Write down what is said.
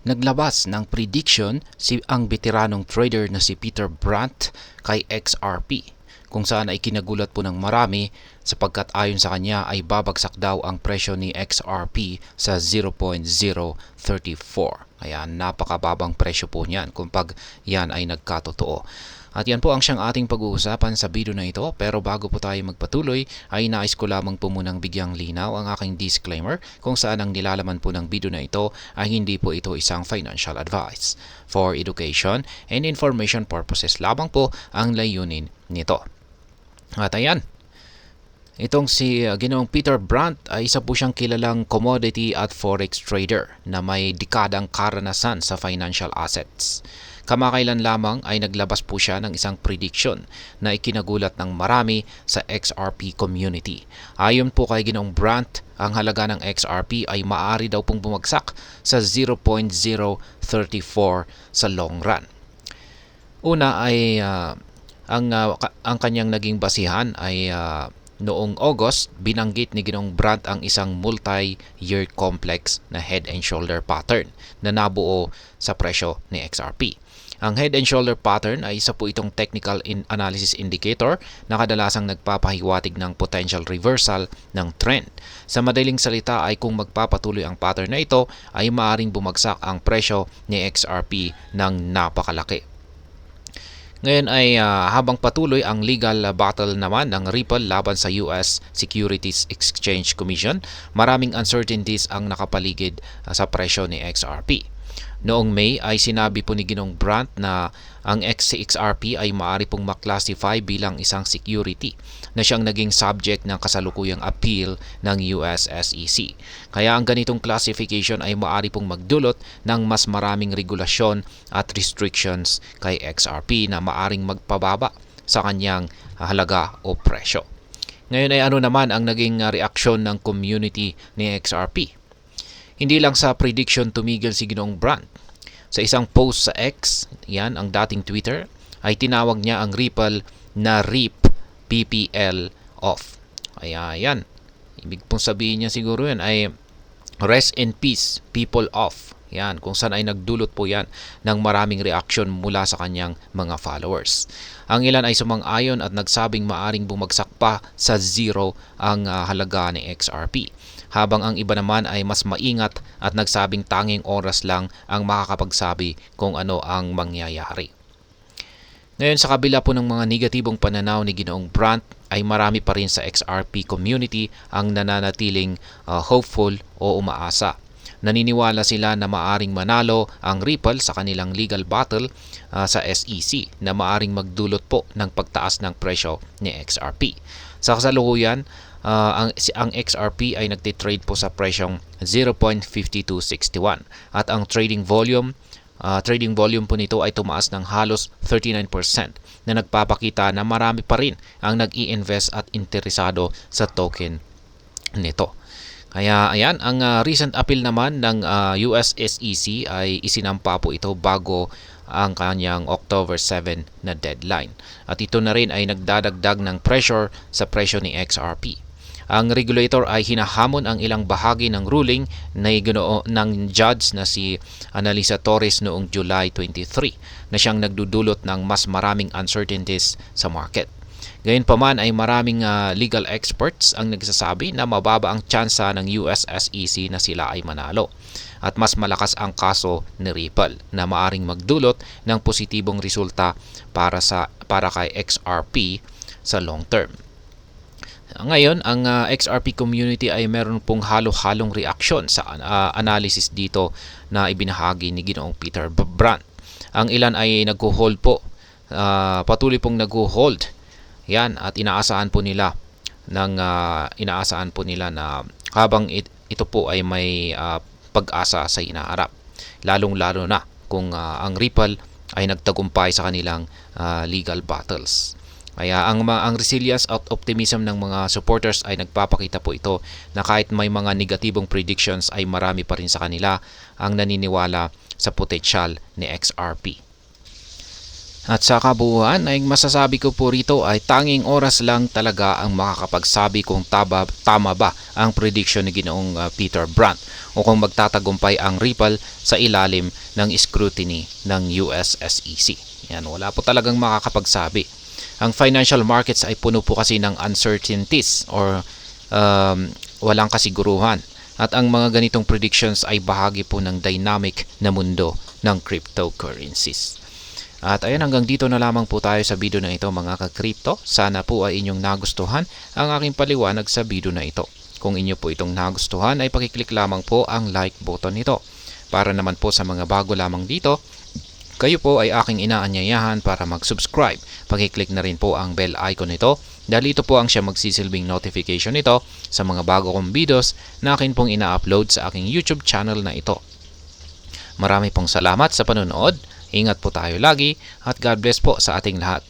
Naglabas ng prediction ang veteranong trader na si Peter Brandt kay XRP, kung saan ay kinagulat po ng marami sapagkat ayon sa kanya ay babagsak daw ang presyo ni XRP sa 0.034. Ayan, napakababang presyo po niyan kung pag yan ay nagkatotoo. At yan po ang siyang ating pag-uusapan sa video na ito, pero bago po tayo magpatuloy ay nais ko lamang po munang bigyang linaw ang aking disclaimer kung saan ang nilalaman po ng video na ito ay hindi po ito isang financial advice. For education and information purposes lamang po ang layunin nito. At ayan, itong si Ginoong Peter Brandt ay isa po siyang kilalang commodity at forex trader na may dekadang karanasan sa financial assets. Kamakailan lamang ay naglabas po siya ng isang prediction na ikinagulat ng marami sa XRP community. Ayon po kay Ginoong Brandt, ang halaga ng XRP ay maaari daw pong bumagsak sa 0.034 sa long run. Una ay ang kanyang naging basihan ay noong August, binanggit ni Ginoong Brandt ang isang multi-year complex na head and shoulder pattern na nabuo sa presyo ni XRP. Ang head and shoulder pattern ay isa po itong technical analysis indicator na kadalasang nagpapahiwatig ng potential reversal ng trend. Sa madaling salita ay kung magpapatuloy ang pattern na ito ay maaaring bumagsak ang presyo ni XRP ng napakalaki. Ngayon ay habang patuloy ang legal battle naman ng Ripple laban sa US Securities Exchange Commission, maraming uncertainties ang nakapaligid sa presyo ni XRP. Noong May ay sinabi po ni Ginoong Brandt na ang XRP ay maaari pong maklasify bilang isang security na siyang naging subject ng kasalukuyang appeal ng US SEC. Kaya ang ganitong classification ay maaari pong magdulot ng mas maraming regulasyon at restrictions kay XRP na maaring magpababa sa kanyang halaga o presyo. Ngayon ay ano naman ang naging reaksyon ng community ni XRP? Hindi lang sa prediction tumigil si Ginoong Brandt. Sa isang post sa X, yan ang dating Twitter, ay tinawag niya ang Ripple na RIP PPL off. Ayan. Ibig pong sabihin niya siguro yan ay rest in peace, people off. Yan, kung saan ay nagdulot po yan ng maraming reaksyon mula sa kanyang mga followers. Ang ilan ay sumang-ayon at nagsabing maaring bumagsak pa sa zero ang halaga ni XRP. Habang ang iba naman ay mas maingat at nagsabing tanging oras lang ang makakapagsabi kung ano ang mangyayari. Ngayon sa kabila po ng mga negatibong pananaw ni Ginoong Brandt ay marami pa rin sa XRP community ang nananatiling hopeful o umaasa. Naniniwala sila na maaring manalo ang Ripple sa kanilang legal battle sa SEC na maaring magdulot po ng pagtaas ng presyo ni XRP. Sa kasalukuyan, ang XRP ay nagtitrade po sa presyong 0.5261 at ang trading volume po nito ay tumaas ng halos 39% na nagpapakita na marami pa rin ang nag-i-invest at interesado sa token nito. Kaya ayan, ang recent appeal naman ng US SEC ay isinampa po ito bago ang kanyang October 7 na deadline. At ito na rin ay nagdadagdag ng pressure sa presyo ni XRP. Ang regulator ay hinahamon ang ilang bahagi ng ruling na ng judge na si Analisa Torres noong July 23 na siyang nagdudulot ng mas maraming uncertainties sa market. Gayunpaman ay maraming legal experts ang nagsasabi na mababa ang tsansa ng US SEC na sila ay manalo. At mas malakas ang kaso ni Ripple na maaring magdulot ng positibong resulta para kay XRP sa long term. Ngayon, ang XRP community ay meron pong halo-halong reaksyon sa analysis dito na ibinahagi ni Ginoong Peter Brandt. Ang ilan ay nag-hold po, patuloy pong nag-hold. Yan, at inaasahan po nila na habang ito po ay may pag-asa sa inaharap. Lalong-lalo na kung ang Ripple ay nagtagumpay sa kanilang legal battles. Kaya ang resilience at optimism ng mga supporters ay nagpapakita po ito na kahit may mga negatibong predictions ay marami pa rin sa kanila ang naniniwala sa potensyal ni XRP. At sa kabuuan ay masasabi ko po rito ay tanging oras lang talaga ang makakapagsabi kung tama ba ang prediction ni Ginoong Peter Brandt o kung magtatagumpay ang Ripple sa ilalim ng scrutiny ng US SEC. Yan, wala po talagang makakapagsabi. Ang financial markets ay puno po kasi ng uncertainties or walang kasiguruhan. At ang mga ganitong predictions ay bahagi po ng dynamic na mundo ng cryptocurrencies. At ayan, hanggang dito na lamang po tayo sa video na ito mga ka-crypto. Sana po ay inyong nagustuhan ang aking paliwanag sa video na ito. Kung inyo po itong nagustuhan ay pakiclick lamang po ang like button nito. Para naman po sa mga bago lamang dito, kayo po ay aking inaanyayahan para mag-subscribe. Pakiclick na rin po ang bell icon nito dahil ito po ang siya magsisilbing notification nito sa mga bago kong videos na akin pong ina-upload sa aking YouTube channel na ito. Marami pong salamat sa panonood. Ingat po tayo lagi at God bless po sa ating lahat.